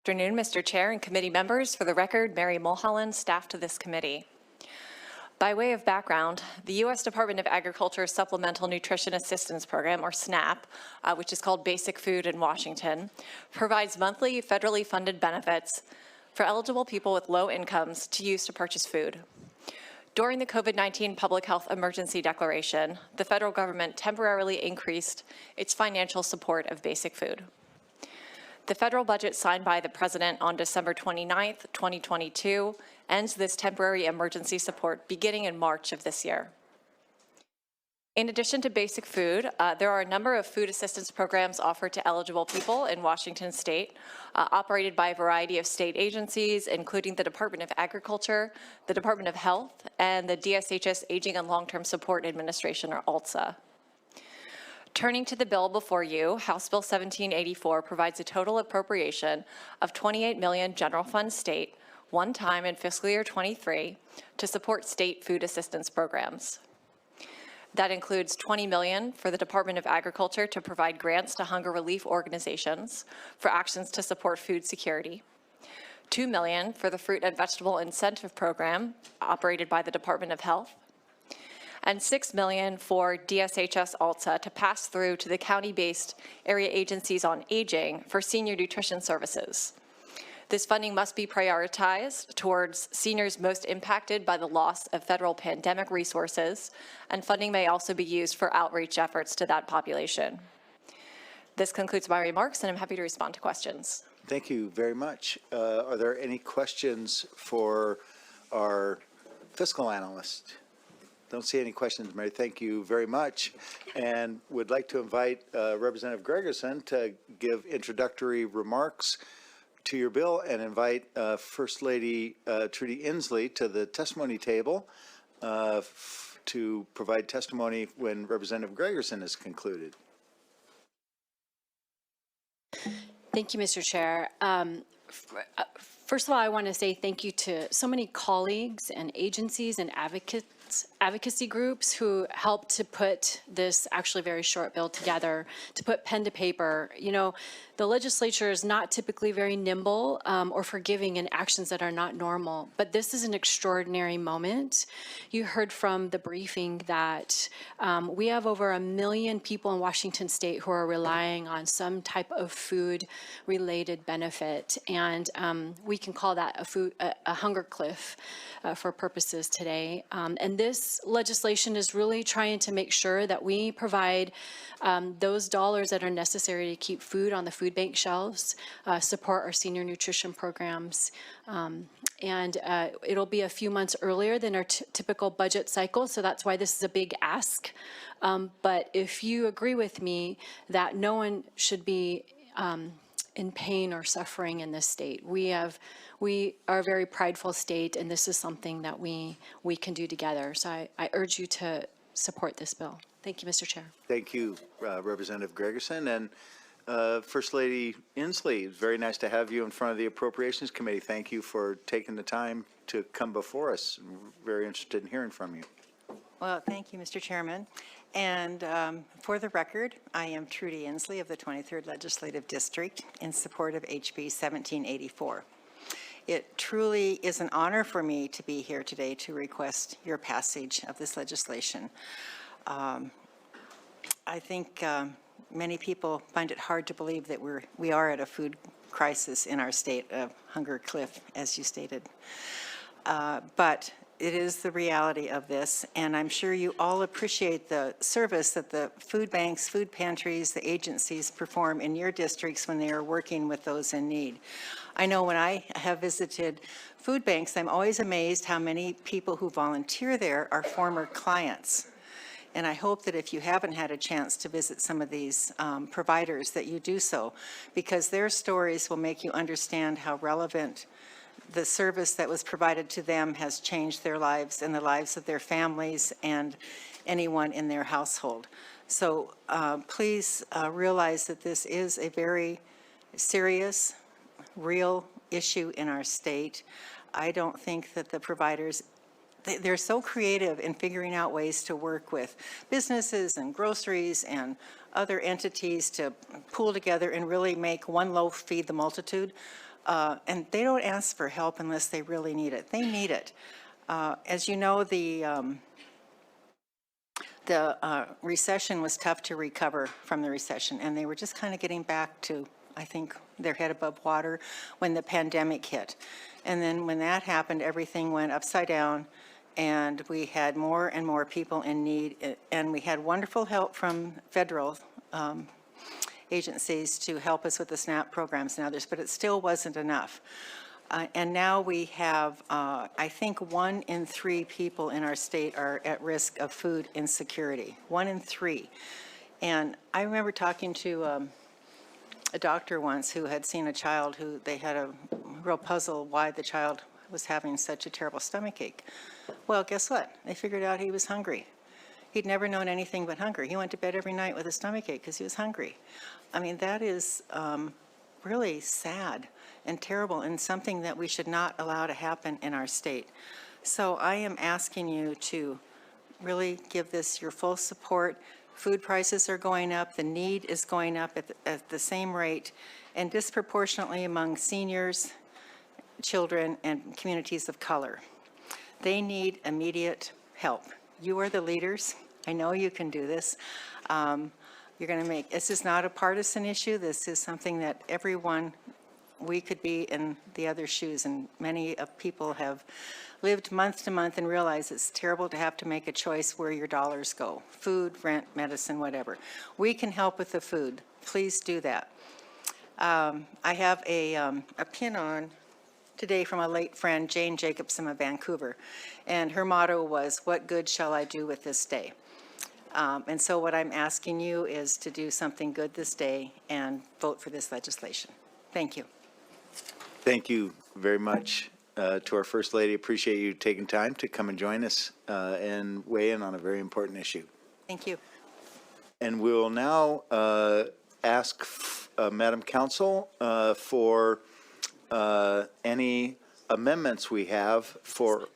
Good afternoon, Mr. Chair and committee members. For the record, Mary Mulholland, staff to this committee. By way of background, the U.S. Department of Agriculture Supplemental Nutrition Assistance Program, or SNAP, which is called Basic Food in Washington, provides monthly federally funded benefits for eligible people with low incomes to use to purchase food. During the COVID-19 public health emergency declaration, the federal government temporarily increased its financial support of basic food. The federal budget signed by the President on December 29, 2022, ends this temporary emergency support beginning in March of this year. In addition to basic food, there are a number of food assistance programs offered to eligible people in Washington state, operated by a variety of state agencies, including the Department of Agriculture, the Department of Health, and the DSHS Aging and Long-Term Support Administration, or ALTSA. Turning to the bill before you, House Bill 1784 provides a total appropriation of $28 million general fund state, one time in fiscal year 23, to support state food assistance programs. That includes $20 million for the Department of Agriculture to provide grants to hunger relief organizations for actions to support food security, $2 million for the Fruit and Vegetable Incentive Program operated by the Department of Health, and $6 million for DSHS ALTSA to pass through to the county-based area agencies on aging for senior nutrition services. This funding must be prioritized towards seniors most impacted by the loss of federal pandemic resources, and funding may also be used for outreach efforts to that population. This concludes my remarks, and I'm happy to respond to questions. Thank you very much. Are there any questions for our fiscal analyst? Don't see any questions, Mary. Thank you very much. And would like to invite Representative Gregerson to give introductory remarks to your bill and invite First Lady Trudi Inslee to the testimony table to provide testimony when Representative Gregerson is concluded. Thank you, Mr. Chair. First of all, I want to say thank you to so many colleagues and agencies and advocacy groups who helped to put this actually very short bill together, to put pen to paper. You know, the legislature is not typically very nimble or forgiving in actions that are not normal, but this is an extraordinary moment. You heard from the briefing that we have over 1 million people in Washington state who are relying on some type of food-related benefit, and we can call that a hunger cliff for purposes today. And this legislation is really trying to make sure that we provide those dollars that are necessary to keep food on the food bank shelves, support our senior nutrition programs, and it'll be a few months earlier than our typical budget cycle, so that's why this is a big ask. But if you agree with me that no one should be in pain or suffering in this state, we are a very prideful state, and this is something that we can do together. So I urge you to support this bill. Thank you, Mr. Chair. Thank you, Representative Gregerson. And First Lady Inslee, it's very nice to have you in front of the Appropriations Committee. Thank you for taking the time to come before us. We're very interested in hearing from you. Well, thank you, Mr. Chairman. And for the record, I am Trudi Inslee of the 23rd Legislative District in support of HB 1784. It truly is an honor for me to be here today to request your passage of this legislation. I think many people find it hard to believe that we are at a food crisis in our state, a hunger cliff, as you stated. But it is the reality of this, and I'm sure you all appreciate the service that the food banks, food pantries, the agencies perform in your districts when they are working with those in need. I know when I have visited food banks, I'm always amazed how many people who volunteer there are former clients. And I hope that if you haven't had a chance to visit some of these providers, that you do so, because their stories will make you understand how relevant the service that was provided to them has changed their lives and the lives of their families and anyone in their household. So please realize that this is a very serious, real issue in our state. I don't think that the providers, they're so creative in figuring out ways to work with businesses and groceries and other entities to pool together and really make one loaf feed the multitude. And they don't ask for help unless they really need it. They need it. As you know, the recession was tough to recover from the recession, and they were just kind of getting back to, I think, their head above water when the pandemic hit. And then when that happened, everything went upside down, and we had more and more people in need, and we had wonderful help from federal agencies to help us with the SNAP programs and others, but it still wasn't enough. And now we have, I think 1 in 3 people in our state are at risk of food insecurity. 1 in 3. And I remember talking to a doctor once who had seen a child who they had a real puzzle why the child was having such a terrible stomachache. Well, guess what? They figured out he was hungry. He'd never known anything but hunger. He went to bed every night with a stomachache because he was hungry. I mean, that is really sad and terrible and something that we should not allow to happen in our state. So I am asking you to really give this your full support. Food prices are going up. The need is going up at the same rate, and disproportionately among seniors, children, and communities of color. They need immediate help. You are the leaders. I know you can do this. You're going to make, this is not a partisan issue. This is something that everyone, we could be in the other shoes, and many people have lived month to month and realize it's terrible to have to make a choice where your dollars go. Food, rent, medicine, whatever. We can help with the food. Please do that. I have a pin on today from a late friend, Jane Jacobson of Vancouver, and her motto was, "What good shall I do with this day?" And so what I'm asking you is to do something good this day and vote for this legislation. Thank you. Thank you very much to our First Lady. Appreciate you taking time to come and join us and weigh in on a very important issue. Thank you. And we will now ask Madam Council for any amendments we have for